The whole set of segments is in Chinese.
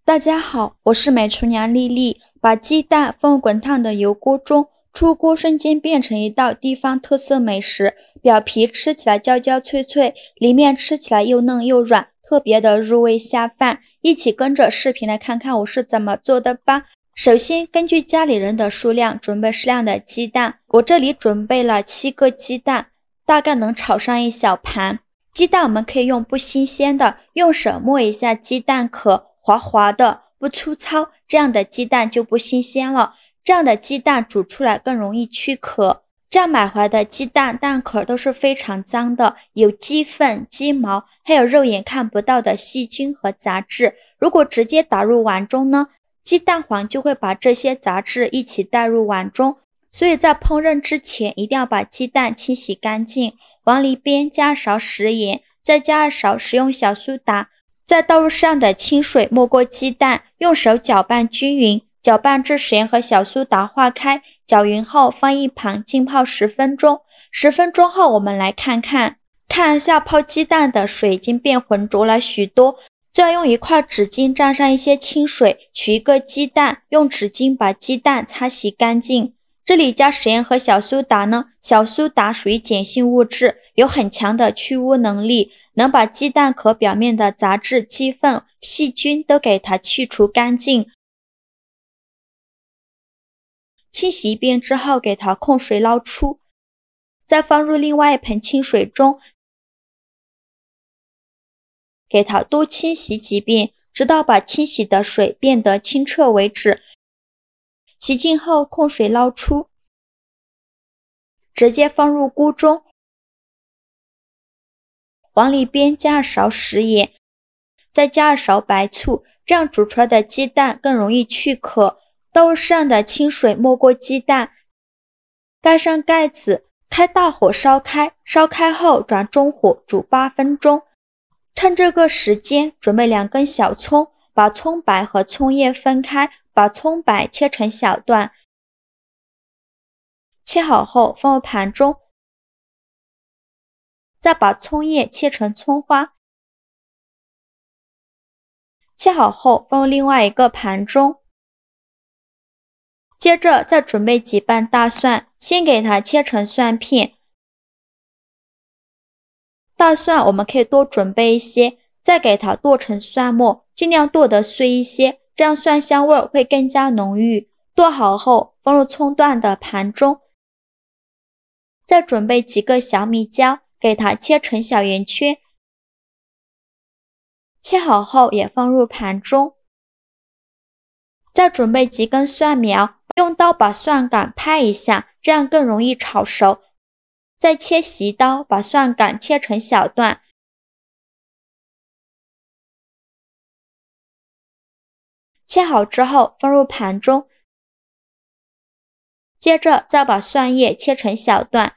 大家好，我是美厨娘丽丽。把鸡蛋放入滚烫的油锅中，出锅瞬间变成一道地方特色美食，表皮吃起来焦焦脆脆，里面吃起来又嫩又软，特别的入味下饭。一起跟着视频来看看我是怎么做的吧。首先根据家里人的数量准备适量的鸡蛋，我这里准备了7个鸡蛋，大概能炒上一小盘。鸡蛋我们可以用不新鲜的，用手摸一下鸡蛋壳，滑滑的，不粗糙，这样的鸡蛋就不新鲜了。这样的鸡蛋煮出来更容易去壳。这样买回来的鸡蛋蛋壳都是非常脏的，有鸡粪、鸡毛，还有肉眼看不到的细菌和杂质。如果直接打入碗中呢，鸡蛋黄就会把这些杂质一起带入碗中。所以在烹饪之前一定要把鸡蛋清洗干净，往里边加勺食盐，再加2勺食用小苏打，再倒入适量的清水没过鸡蛋，用手搅拌均匀，搅拌至食盐和小苏打化开，搅匀后放一旁浸泡10分钟。10分钟后我们来看一下泡鸡蛋的水已经变浑浊了许多，就要用一块纸巾沾上一些清水，取一个鸡蛋，用纸巾把鸡蛋擦洗干净。这里加食盐和小苏打呢，小苏打属于碱性物质，有很强的去污能力，能把鸡蛋壳表面的杂质、鸡粪、细菌都给它去除干净。清洗一遍之后给它控水捞出，再放入另外一盆清水中，给它多清洗几遍，直到把清洗的水变得清澈为止。洗净后控水捞出，直接放入锅中，往里边加2勺食盐，再加2勺白醋，这样煮出来的鸡蛋更容易去壳。倒入适量的清水没过鸡蛋，盖上盖子，开大火烧开，烧开后转中火煮8分钟。趁这个时间准备2根小葱，把葱白和葱叶分开，把葱白切成小段，切好后放入盘中，再把葱叶切成葱花，切好后放入另外一个盘中。接着再准备几瓣大蒜，先给它切成蒜片。大蒜我们可以多准备一些，再给它剁成蒜末，尽量剁得碎一些，这样蒜香味会更加浓郁。剁好后放入葱段的盘中，再准备几个小米椒，给它切成小圆圈，切好后也放入盘中。再准备几根蒜苗，用刀把蒜杆拍一下，这样更容易炒熟。再切细刀，把蒜杆切成小段。切好之后放入盘中，接着再把蒜叶切成小段，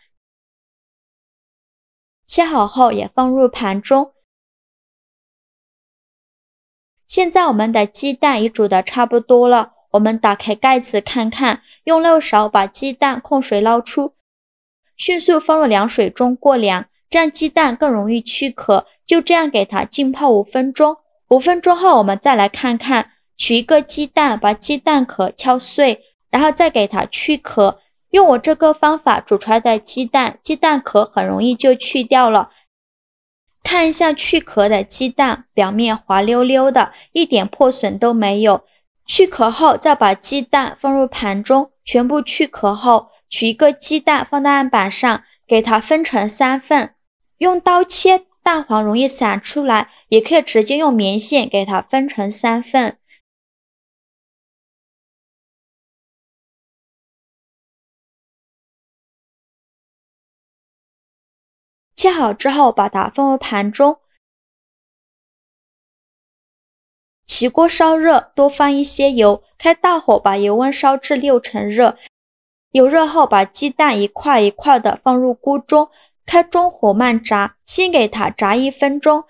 切好后也放入盘中。现在我们的鸡蛋已煮得差不多了，我们打开盖子看看，用漏勺把鸡蛋控水捞出，迅速放入凉水中过凉，这样鸡蛋更容易去壳。就这样给它浸泡5分钟。5分钟后我们再来看看，取一个鸡蛋，把鸡蛋壳敲碎，然后再给它去壳。用我这个方法煮出来的鸡蛋，鸡蛋壳很容易就去掉了。看一下去壳的鸡蛋，表面滑溜溜的，一点破损都没有。去壳后再把鸡蛋放入盘中，全部去壳后，取一个鸡蛋放到案板上，给它分成3份。用刀切，蛋黄容易散出来，也可以直接用棉线给它分成3份。切好之后把它放入盘中，起锅烧热，多放一些油，开大火把油温烧至6成热。油热后把鸡蛋一块一块的放入锅中，开中火慢炸，先给它炸1分钟。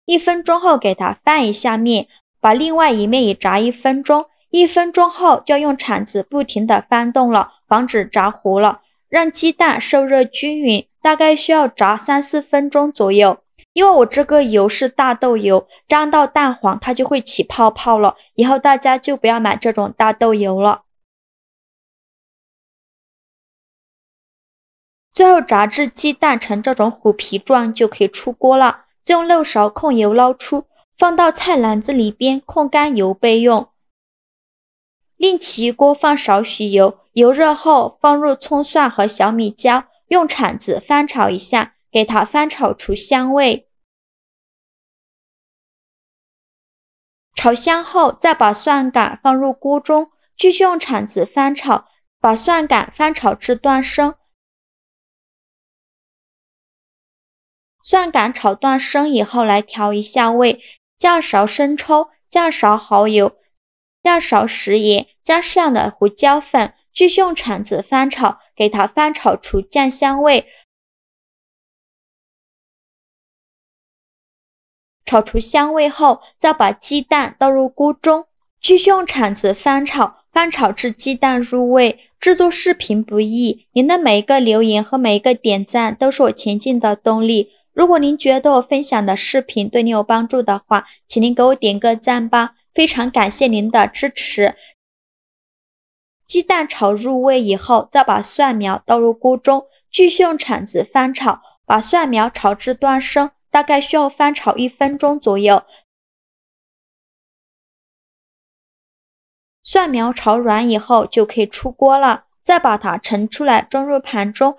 1分钟后给它翻一下面，把另外一面也炸1分钟。1分钟后就要用铲子不停地翻动了，防止炸糊了，让鸡蛋受热均匀，大概需要炸3-4分钟左右。因为我这个油是大豆油，沾到蛋黄它就会起泡泡了，以后大家就不要买这种大豆油了。最后炸至鸡蛋成这种虎皮状就可以出锅了，再用漏勺控油捞出，放到菜篮子里边控干油备用。另起一锅放少许油，油热后放入葱蒜和小米椒，用铲子翻炒一下，给它翻炒出香味。炒香后再把蒜杆放入锅中，继续用铲子翻炒，把蒜杆翻炒至断生。蒜杆炒断生以后来调一下味，降勺生抽，降勺蚝油，降勺食盐，加适量的胡椒粉，继续用铲子翻炒，给它翻炒出酱香味。炒出香味后，再把鸡蛋倒入锅中，继续用铲子翻炒，翻炒至鸡蛋入味。制作视频不易，您的每一个留言和每一个点赞都是我前进的动力。如果您觉得我分享的视频对你有帮助的话，请您给我点个赞吧，非常感谢您的支持。鸡蛋炒入味以后，再把蒜苗倒入锅中，继续用铲子翻炒，把蒜苗炒至断生，大概需要翻炒1分钟左右。蒜苗炒软以后就可以出锅了，再把它盛出来装入盘中。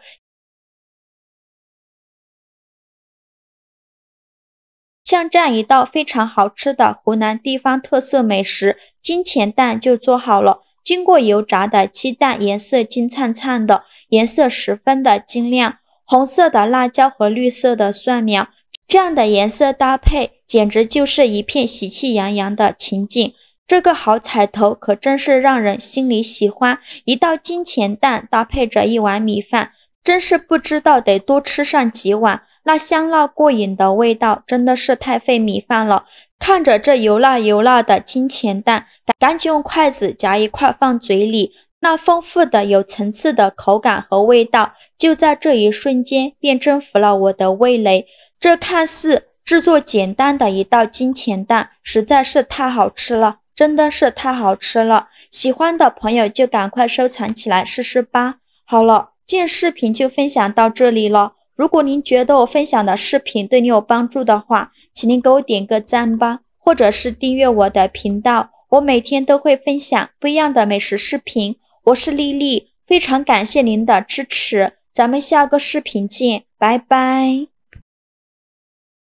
像这样一道非常好吃的湖南地方特色美食金钱蛋就做好了。经过油炸的鸡蛋颜色金灿灿的，颜色十分的晶亮，红色的辣椒和绿色的蒜苗，这样的颜色搭配简直就是一片喜气洋洋的情景。这个好彩头可真是让人心里喜欢，一道金钱蛋搭配着一碗米饭，真是不知道得多吃上几碗。那香辣过瘾的味道真的是太费米饭了。看着这油辣油辣的金钱蛋，赶紧用筷子夹一块放嘴里，那丰富的有层次的口感和味道，就在这一瞬间便征服了我的味蕾。这看似制作简单的一道金钱蛋，实在是太好吃了，真的是太好吃了。喜欢的朋友就赶快收藏起来试试吧。好了，今天视频就分享到这里了。如果您觉得我分享的视频对你有帮助的话，请您给我点个赞吧，或者是订阅我的频道，我每天都会分享不一样的美食视频。我是丽丽，非常感谢您的支持，咱们下个视频见，拜拜。